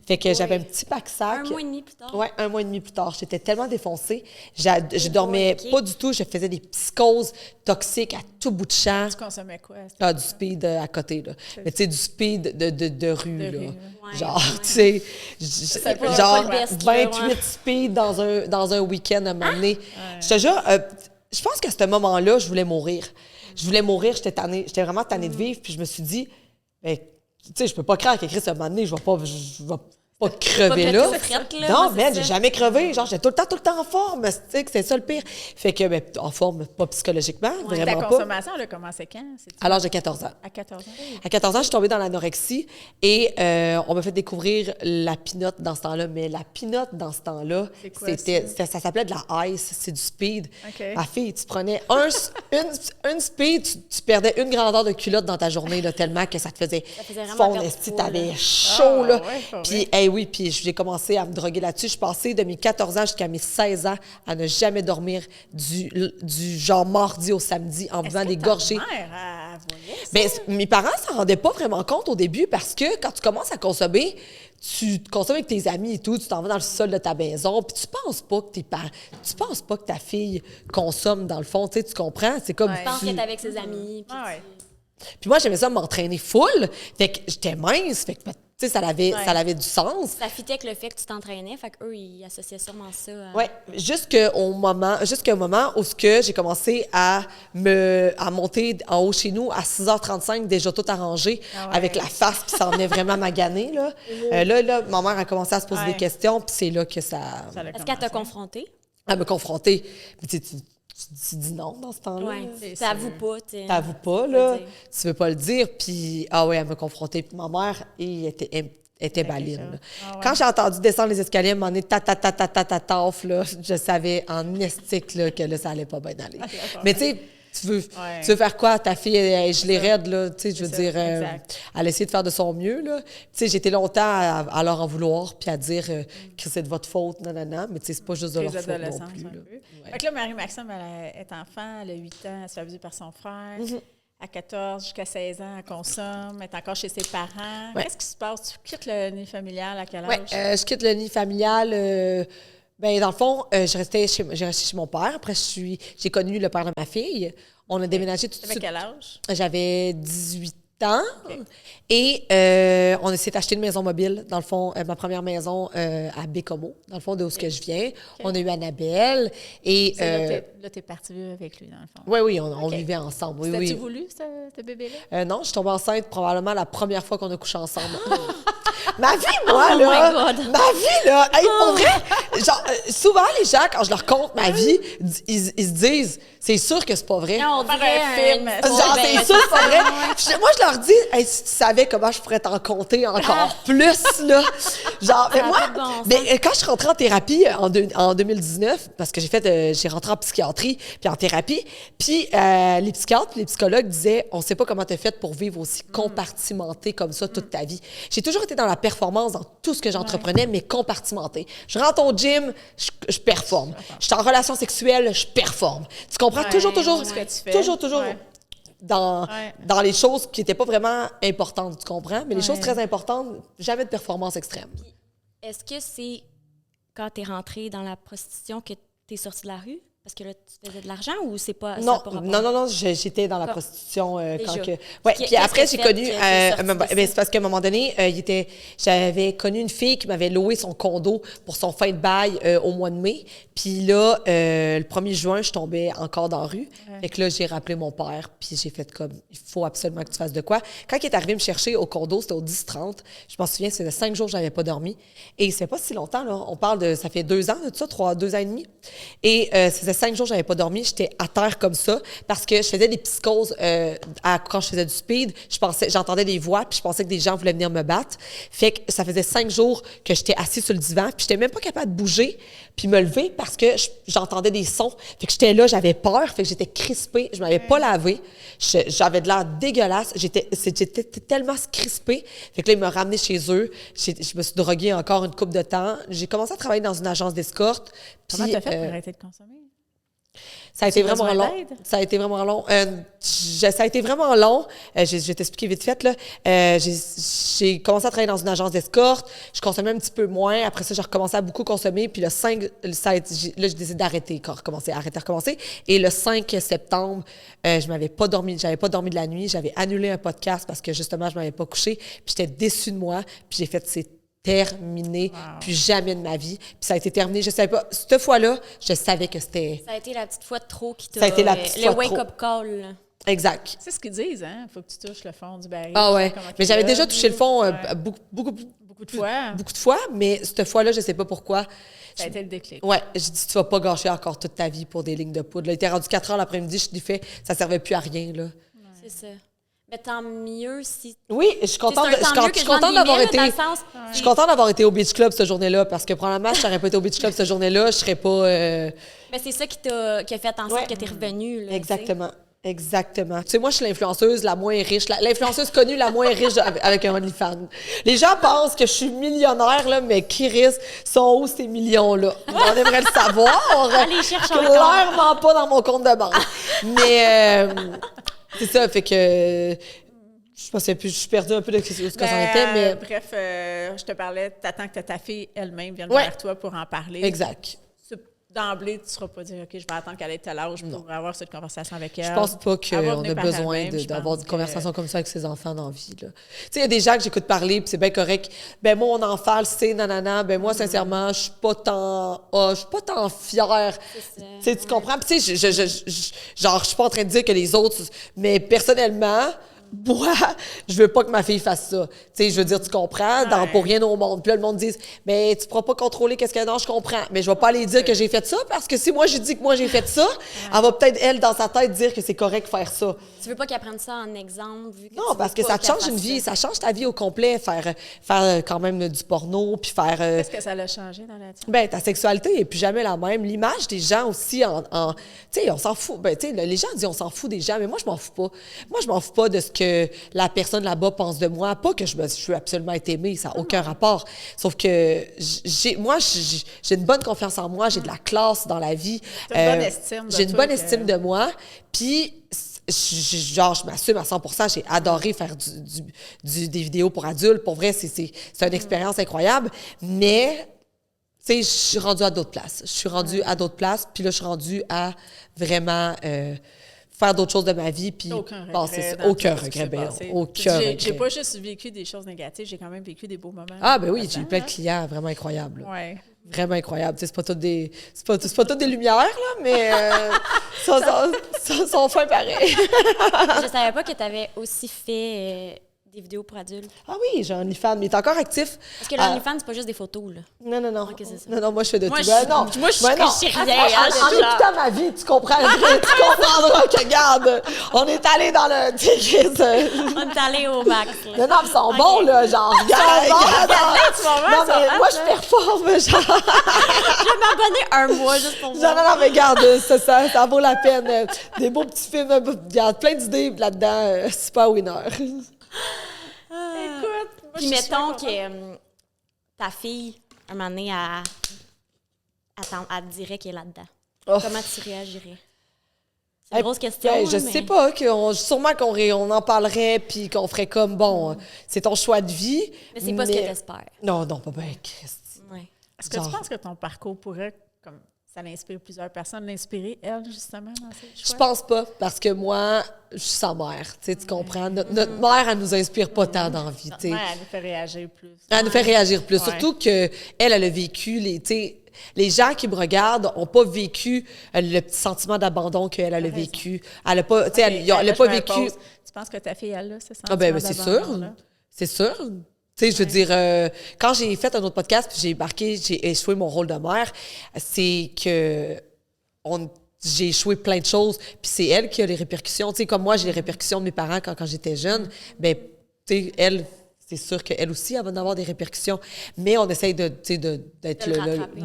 Fait que j'avais un petit pack-sac.
1 mois et demi plus tard?
Oui, 1 mois et demi plus tard. J'étais tellement défoncée. Je dormais pas du tout. Je faisais des psychoses toxiques à tout bout de champ.
Tu consommais quoi?
Ah, du speed à côté, là. Mais tu sais, du speed de rue, là.
Ouais,
genre, tu sais, genre 28 speed dans un week-end à un moment donné. Je te jure, je pense qu'à ce moment-là, je voulais mourir. J'étais tannée. J'étais vraiment tannée de vivre. Puis je me suis dit, ben, tu sais, je peux pas craquer Chris à un moment donné, je vais pas crever là. Non, mais j'ai jamais crevé. Genre, j'étais tout le temps en forme. Tu sais, que c'est ça le pire. Fait que, ben, en forme, pas psychologiquement, vraiment pas.
Ta consommation, elle a commencé quand?
À l'âge de 14 ans.
À 14 ans?
À 14 ans, je suis tombée dans l'anorexie et on m'a fait découvrir la pinotte dans ce temps-là. Mais la pinotte dans ce temps-là, ça s'appelait de la ice, c'est du speed. Ma fille, tu prenais une speed, tu perdais une grandeur de culotte dans ta journée, là, tellement que ça te faisait fondre. Tu avais chaud, là. Puis, Ben oui, puis j'ai commencé à me droguer là-dessus. Je passais de mes 14 ans jusqu'à mes 16 ans à ne jamais dormir du genre mardi au samedi en buvant des gorgées. Ben, mes parents s'en rendaient pas vraiment compte au début parce que quand tu commences à consommer, tu consommes avec tes amis et tout, tu t'en vas dans le sol de ta maison, puis tu penses pas que ta fille consomme dans le fond, tu sais, tu comprends? C'est comme...
Tu penses qu'elle est avec ses amis.
Puis moi, j'aimais ça m'entraîner full, fait que j'étais mince, fait que tu sais, ça avait du sens.
Ça fitait avec le fait que tu t'entraînais, fait qu'eux, ils associaient sûrement ça à...
Oui, jusqu'au moment où j'ai commencé à monter en haut chez nous à 6h35, déjà tout arrangé, avec la face qui s'en venait vraiment maganée. Là. Là, ma mère a commencé à se poser des questions, puis c'est là que ça...
Est-ce qu'elle t'a confrontée?
Elle me confrontait. Mais tu dis non dans ce temps-là.
Oui, t'avoues pas.
T'avoues pas, là. Tu veux pas le dire. Puis, elle me confrontait. Puis ma mère, elle était baline. Quand j'ai entendu descendre les escaliers, elle m'en est taf, là, je savais en estique là, que là, ça allait pas bien aller. Mais tu sais, tu veux faire quoi? Ta fille, elle est gelée raide, là. Tu sais, je veux dire, elle a essayé de faire de son mieux, là. Tu sais, j'étais longtemps à leur en vouloir puis à dire que c'est de votre faute, nanana. Mais tu sais, c'est pas juste de leur faute non plus. Là.
Fait que là, Marie-Maxime, elle est enfant, elle a 8 ans, elle se fait abuser par son frère. À 14 jusqu'à 16 ans, elle consomme, elle est encore chez ses parents. Qu'est-ce qui se passe? Tu quittes le nid familial à quel âge?
Oui, je quitte le nid familial. Ben dans le fond, j'ai resté chez mon père. Après, j'ai connu le père de ma fille. On a déménagé tout de suite.
Avec quel âge?
J'avais 18 ans. Okay. Et on a essayé d'acheter une maison mobile. Dans le fond, ma première maison à Bécomo, dans le fond, d'où je viens. On a eu Annabelle. Et
là, t'es partie vivre avec lui, dans le fond.
Oui, on vivait ensemble. Oui,
T'as-tu voulu, ce bébé-là?
Non, je suis tombée enceinte probablement la première fois qu'on a couché ensemble. Ma vie, moi, là! Ma vie, là! Hey, pour vrai, genre, souvent, les gens, quand je leur conte ma vie, ils se disent, c'est sûr que c'est pas vrai.
Non, on dirait
un film.
Genre, c'est sûr que c'est pas vrai. Moi, je leur dis, hey, si tu savais comment je pourrais t'en compter encore plus, là. Genre, mais quand je suis rentrée en thérapie en 2019, parce que j'ai rentré en psychiatrie puis en thérapie, puis les psychiatres, les psychologues disaient, on sait pas comment t'as fait pour vivre aussi compartimenté comme ça toute ta vie. J'ai toujours été dans la performance dans tout ce que j'entreprenais, mais compartimenté. Je rentre au gym, je performe. Je suis en relation sexuelle, je performe. Tu comprends? Toujours dans les choses qui n'étaient pas vraiment importantes, tu comprends? Mais les choses très importantes, jamais de performance extrême.
Est-ce que c'est quand tu es rentrée dans la prostitution que tu es sortie de la rue? Parce que là, tu faisais de l'argent ou c'est pas
non,
ça par rapport?
Non, j'étais dans la prostitution quand que... Ouais, puis après, j'ai connu... c'est parce qu'à un moment donné, j'avais connu une fille qui m'avait loué son condo pour son fin de bail au mois de mai. Puis là, le 1er juin, je tombais encore dans la rue. Fait que là, j'ai rappelé mon père, puis j'ai fait comme, il faut absolument que tu fasses de quoi. Quand il est arrivé me chercher au condo, c'était au 10-30. Je m'en souviens, c'était 5 jours que je n'avais pas dormi. Et c'est pas si longtemps, là. On parle de... Ça fait 2 ans, de tout ça, 2 ans et demi. Et c'était 5 jours que je n'avais pas dormi. J'étais à terre comme ça parce que je faisais des psychoses quand je faisais du speed. J'entendais des voix, puis je pensais que des gens voulaient venir me battre. Fait que ça faisait 5 jours que j'étais assise sur le divan, puis j'étais même pas capable de bouger puis me lever parce que j'entendais des sons. Fait que j'étais là, j'avais peur, fait que j'étais crispée, je m'avais pas lavé, j'avais de l'air dégueulasse, j'étais tellement crispée. Fait que là, ils m'ont ramenée chez eux, je me suis droguée encore une couple de temps. J'ai commencé à travailler dans une agence d'escorte.
Comment t'as fait pour arrêter de consommer?
Ça a été vraiment long. Ça a été vraiment long. Ça a été vraiment long. Je vais t'expliquer vite fait, là. J'ai commencé à travailler dans une agence d'escorte. Je consommais un petit peu moins. Après ça, j'ai recommencé à beaucoup consommer. Puis là, j'ai décidé d'arrêter, recommencer. Et le 5 septembre, je m'avais pas dormi. J'avais pas dormi de la nuit. J'avais annulé un podcast parce que justement, je m'avais pas couché. Puis j'étais déçue de moi. Puis j'ai fait terminé, plus jamais de ma vie. Puis ça a été terminé. Je savais pas. Cette fois-là, je savais que c'était...
Ça a été la petite fois de trop qui t'a...
Ça a été la petite fois de trop.
Le wake-up call. Là.
Exact.
C'est ce qu'ils disent, hein? Il faut que tu touches le fond du baril.
Ah ouais. Mais j'avais déjà touché le fond beaucoup
de fois.
Beaucoup de fois, mais cette fois-là, je sais pas pourquoi.
Ça a été le déclic.
Ouais, je dis, tu vas pas gâcher encore toute ta vie pour des lignes de poudre. Là, il était rendu 4 heures l'après-midi, je t'ai fait, ça servait plus à rien, là.
C'est ça. Mais tant mieux si...
Oui, je suis contente d'avoir été au Beach Club cette journée-là, parce que probablement, si je n'aurais pas été au Beach Club cette journée-là, je serais pas...
Mais c'est ça qui a fait en sorte que tu es revenue. Là,
exactement. Exactement. Tu sais, moi, je suis l'influenceuse la moins riche, l'influenceuse connue la moins riche avec un OnlyFans. Les gens pensent que je suis millionnaire, là, mais Kiris, sont où ces millions-là? On aimerait le savoir.
Allez, cherche
clairement pas dans mon compte de banque. Mais c'est ça, fait que je pensais plus, je suis perdue un peu de ce que ça en était, mais...
Bref, je te parlais, t'attends que ta fille elle-même vienne vers toi pour en parler.
Exact.
D'emblée, tu ne seras pas dire, OK, je vais attendre qu'elle ait tel âge pour avoir cette conversation avec elle.
Je pense pas qu'on a besoin d'avoir une conversation comme ça avec ses enfants dans la vie. Tu sais, il y a des gens que j'écoute parler, puis c'est bien correct. Ben moi, mon enfant, c'est nanana. Ben moi, sincèrement, je suis pas tant fière. Tu sais, tu comprends? Puis tu sais, genre, je suis pas en train de dire que les autres... Mais personnellement... Moi, je veux pas que ma fille fasse ça. Tu sais, je veux dire, tu comprends, pour rien au monde. Puis là, le monde dit, mais tu pourras pas contrôler qu'est-ce qu'elle a. Non, je comprends. Mais je vais pas aller dire que j'ai fait ça, parce que si moi, j'ai dit que moi, j'ai fait ça, elle va peut-être, elle, dans sa tête, dire que c'est correct de faire ça.
Tu veux pas qu'elle prenne ça en exemple? Vu que
non, parce que ça te change une vie. Ça change ta vie au complet, faire quand même du porno, puis faire...
Qu'est-ce que ça l'a changé dans la tienne?
Ben, ta sexualité est plus jamais la même. L'image des gens aussi, tu sais, on s'en fout. Ben, tu sais, les gens disent on s'en fout des gens, mais moi, je m'en fous pas. Moi, je m'en fous pas de ce que la personne là-bas pense de moi. Pas que je veux absolument être aimée, ça n'a aucun rapport. Sauf que j'ai une bonne confiance en moi, j'ai de la classe dans la vie.
T'as une bonne estime de
j'ai une bonne estime de moi. Puis, genre, je m'assume à 100%. J'ai adoré faire des vidéos pour adultes. Pour vrai, c'est une expérience incroyable. Mais, tu sais, je suis rendue à d'autres places. Puis là, je suis rendue à vraiment faire d'autres choses de ma vie. Puis
aucun regret. J'ai pas juste vécu des choses négatives, j'ai quand même vécu des beaux moments.
Ah, ben oui, j'ai eu plein de clients vraiment incroyables.
Ouais.
Vraiment incroyable. C'est pas toutes des lumières, là, mais ça sont fin pareil.
Je savais pas que tu avais aussi fait des vidéos pour adultes.
Ah oui, j'ai un OnlyFans, mais il est encore actif.
Parce que l'OnlyFans, c'est pas juste des photos, là.
Non.
Okay, c'est ça.
Non, moi, je fais de tout.
Moi, je sais rien.
En écoutant ma vie, tu comprendras que, regarde, on est allé dans le...
On est allé au max, là.
Non, ils sont bons, là, genre, regarde. Non, mais moi, je performe, genre.
Je vais m'abonner un mois juste pour voir.
Non, mais regarde, ça vaut la peine. Des beaux petits films, il y a plein d'idées là-dedans, super winner.
Écoute,
puis mettons que ta fille, un moment donné, elle te dirait qu'elle est là-dedans. Oh. Comment tu réagirais? C'est une grosse question.
Je sais pas, sûrement qu'on en parlerait puis qu'on ferait comme, bon, c'est ton choix de vie.
Mais c'est pas ce que t'espères.
Non, pas bien, Christy.
Ouais. Est-ce que tu penses que ton parcours pourrait, comme ça l'inspire plusieurs personnes, l'inspirer, elle, justement, dans ses choix?
Je pense pas, parce que moi, je suis sa mère, tu comprends? Notre mère, elle nous inspire pas tant dans la vie, tu sais.
Ouais, elle nous fait réagir plus.
Elle nous fait réagir plus, surtout qu'elle a vécu, les gens qui me regardent n'ont pas vécu le petit sentiment d'abandon qu'elle a vécu. Elle n'a pas, elle a pas vécu...
Tu penses que ta fille, elle a ce sentiment
d'abandon? C'est sûr. C'est sûr. Tu sais, je veux dire, quand j'ai fait un autre podcast puis j'ai échoué mon rôle de mère, c'est que j'ai échoué plein de choses, puis c'est elle qui a les répercussions. Tu sais, comme moi, j'ai les répercussions de mes parents quand j'étais jeune, ben, tu sais, elle, c'est sûr qu'elle aussi, elle va en avoir des répercussions, mais on essaye de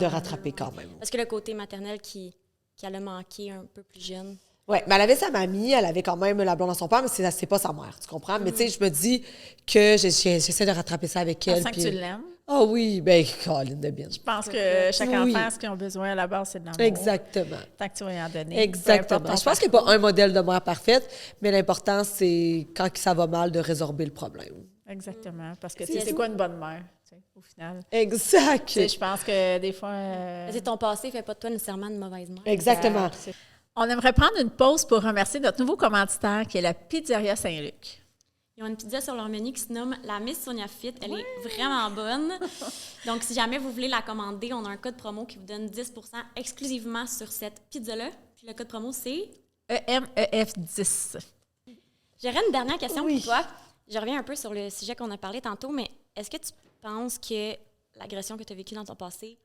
rattraper quand même.
Parce que le côté maternel qu'elle a manqué un peu plus jeune.
Oui, mais elle avait sa mamie, elle avait quand même la blonde à son père, mais c'est pas sa mère, tu comprends? Mais tu sais, je me dis que j'essaie de rattraper ça avec elle.
Tu sens que tu l'aimes?
Ah oui, bien, Colin de bien.
Je pense que chaque enfant, ce qu'ils ont besoin à la base, c'est de l'amour.
Exactement.
Tant que tu vas y en donner.
Exactement. Je pense qu'il n'y a pas un modèle de mère parfaite, mais l'important, c'est quand ça va mal, de résorber le problème.
Exactement. Parce que c'est quoi une bonne mère, au final?
Exact.
Je pense que des fois...
Ton passé ne fait pas de toi nécessairement une mauvaise mère.
Exactement.
On aimerait prendre une pause pour remercier notre nouveau commanditaire qui est la Pizzeria Saint-Luc.
Ils ont une pizza sur leur menu qui se nomme la Miss Sonia Fit. Elle est vraiment bonne. Donc, si jamais vous voulez la commander, on a un code promo qui vous donne 10% exclusivement sur cette pizza-là. Puis le code promo, c'est...
EMEF10.
J'aurais une dernière question pour toi. Je reviens un peu sur le sujet qu'on a parlé tantôt, mais est-ce que tu penses que l'agression que tu as vécue dans ton passé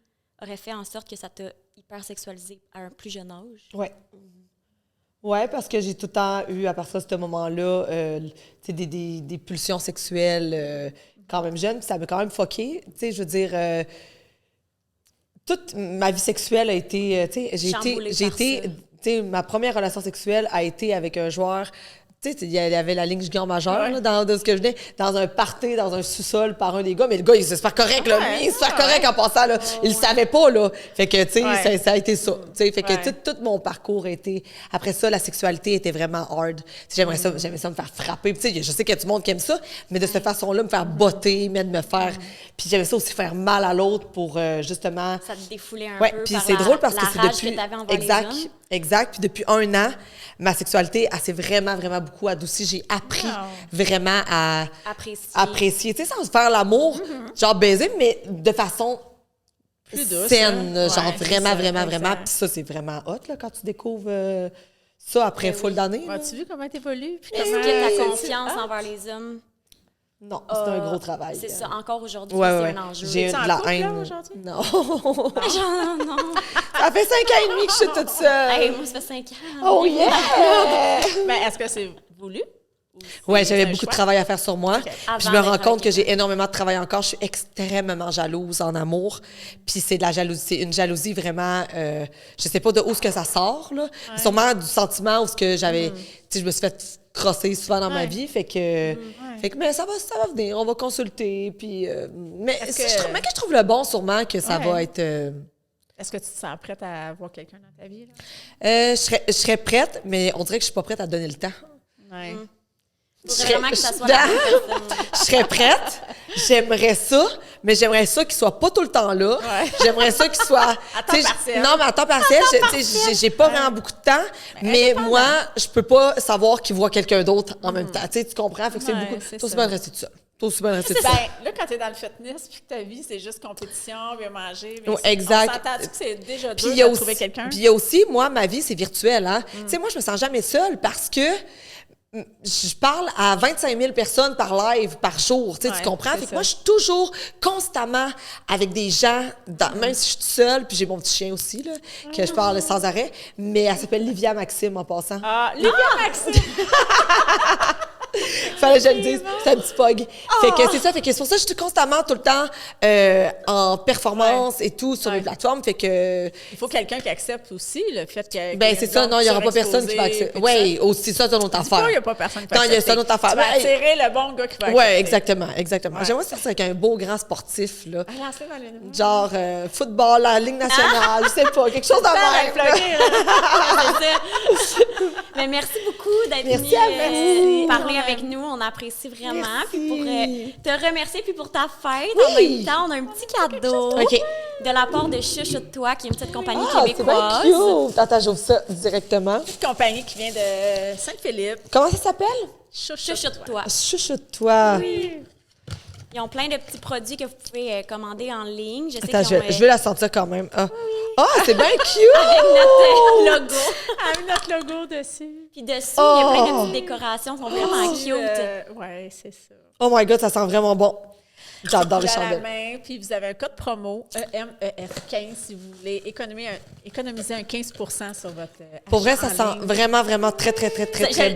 aurait fait en sorte que ça t'a hyper sexualisé à un plus jeune âge?
Oui. Oui, parce que j'ai tout le temps eu, à partir de ce moment-là, des pulsions sexuelles quand même jeunes. Puis ça m'a quand même fucké. Tu sais, je veux dire, toute ma vie sexuelle a été... j'ai été sais, ma première relation sexuelle a été avec un joueur. Tu sais, il y avait la ligne junior majeure là, dans ce que je venais, dans un party, dans un sous-sol par un des gars. Mais le gars, il est super correct, là. Lui, il est super correct en passant, là. Il le savait pas, là. Fait que, tu sais, ça a été ça. Tu sais, fait que tout mon parcours a été... Après ça, la sexualité était vraiment hard. J'aimais ça me faire frapper. Tu sais, je sais qu'il y a du monde qui aime ça, mais de cette façon-là, me faire botter, de me faire... Puis j'aimais ça aussi faire mal à l'autre pour, justement...
Ça te défoulait un peu
Puis
par
c'est drôle parce que c'est
rage
depuis...
que t'avais envers les hommes.
Exact. Puis depuis 1 an, ma sexualité, elle s'est vraiment, vraiment beaucoup adoucie. J'ai appris vraiment à apprécier. Tu sais, sans se faire l'amour, genre baiser, mais de façon
plus douce,
saine. Genre vraiment,
ça,
vraiment. Puis ça, c'est vraiment hot, là, quand tu découvres ça après full d'années.
As-tu vu comment t'évolues?
Est-ce que ta confiance envers les hommes...
Non, c'est un gros travail.
C'est ça, encore aujourd'hui,
c'est
un enjeu.
J'ai de la haine.
Là, aujourd'hui?
Non.
Non.
Ça fait 5 ans et demi que je suis toute seule.
Hey, moi, ça fait 5 ans.
Oh yeah!
Mais est-ce que c'est voulu?
Oui, j'avais beaucoup de travail à faire sur moi.
Okay.
Puis je me rends compte que j'ai énormément de travail encore. Je suis extrêmement jalouse en amour. Puis c'est de la jalousie, c'est une jalousie vraiment... je sais pas de où ce que ça sort, là. Sûrement du sentiment où ce que j'avais... Tu sais, je me suis fait crosser souvent dans ma vie. Fait que mais ça va venir. On va consulter. Puis... mais mais que je trouve le bon, sûrement, que ça va être...
Est-ce que tu te sens prête à voir quelqu'un dans ta vie? Là?
Je serais prête, mais on dirait que je suis pas prête à donner le temps.
Ouais.
Vraiment que ça soit la même personne.
Je serais prête, j'aimerais ça, mais j'aimerais ça qu'il soit pas tout le temps là.
Ouais.
J'aimerais ça qu'il soit...
À temps partiel.
Non, mais à temps partiel, j'ai pas vraiment beaucoup de temps, mais moi, je peux pas savoir qu'il voit quelqu'un d'autre en même temps. Tu comprends? Fait que c'est beaucoup... T'as aussi bien de rester tout seul.
Là, quand t'es dans le fitness, puis que ta vie, c'est juste compétition, bien manger, bien
exact.
On s'entend-tu que c'est déjà dur de trouver quelqu'un?
Puis il y a aussi, moi, ma vie, c'est virtuel. Hein? Tu sais, moi, je me sens jamais seule parce que je parle à 25 000 personnes par live, par jour, tu comprends? Fait que moi, je suis toujours, constamment avec des gens, même si je suis toute seule, puis j'ai mon petit chien aussi, là, que je parle sans arrêt, mais elle s'appelle Livia Maxime en passant.
Ah, Livia Maxime!
Fallait que je le dise, c'est un petit pog. Fait que c'est ça, fait que c'est pour ça que je suis constamment, tout le temps, en performance et tout sur les plateformes, fait que...
Il faut quelqu'un qui accepte aussi le fait que...
Ben c'est ça, non, il n'y aura pas personne qui va accepter. Oui, aussi ça, c'est notre affaire.
Il n'y a pas personne qui va
accepter. Non, il y a ça, notre affaire.
Tu vas attirer le bon gars qui va accepter.
Oui, exactement. J'aimerais ça avec un beau grand sportif, là. Genre football, la Ligue nationale, je sais pas, quelque chose de même.
Mais merci beaucoup d'être venu parler avec nous. On apprécie vraiment. Puis pour te remercier, puis pour ta fête, en même temps, on a un petit cadeau de la part de Chuchote-toi, qui est une petite compagnie québécoise.
C'est bien cute. Attends, j'ouvre ça directement.
Une compagnie qui vient de Saint-Philippe.
Comment ça s'appelle?
Chuchote-toi.
Chuchote-toi.
Oui.
Ils ont plein de petits produits que vous pouvez commander en ligne. Je sais
Attends, je vais la sentir quand même. C'est bien cute!
Avec notre logo.
Avec notre logo dessus.
Puis dessus, il y a plein de petites décorations. Ils sont vraiment cute.
Oui, c'est ça.
Oh my God, ça sent vraiment bon. J'adore les chandelles.
Puis vous avez un code promo EMEF15 si vous voulez économiser un 15 sur votre
Pour vrai, ça sent vraiment, vraiment très bon.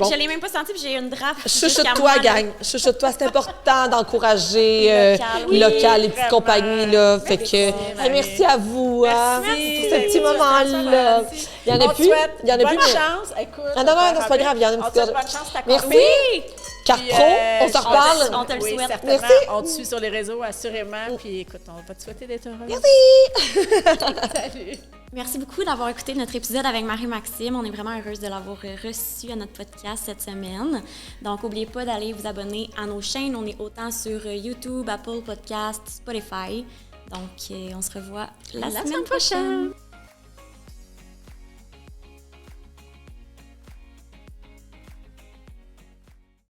Je l'ai même pas senti, puis j'ai une draft.
Chuchote-toi, gang. Chuchote-toi, c'est important d'encourager local, les petites compagnies. Là. Fait que, merci à vous
merci,
pour ce petit moment-là. Il y en a plus. Il y en a plus.
Bonne chance. Écoute.
Non, c'est pas grave. Il y en a une petite.
Bonne chance, ta
merci. Carte pro, on se reparle.
On te le souhaite.
Merci.
On te suit sur les réseaux, assurément. Puis écoute, on va te souhaiter d'être heureux.
Merci.
Salut.
Merci beaucoup d'avoir écouté notre épisode avec Marie-Maxime. On est vraiment heureuse de l'avoir reçu à notre podcast cette semaine. Donc, n'oubliez pas d'aller vous abonner à nos chaînes. On est autant sur YouTube, Apple Podcasts, Spotify. Donc, on se revoit la semaine prochaine.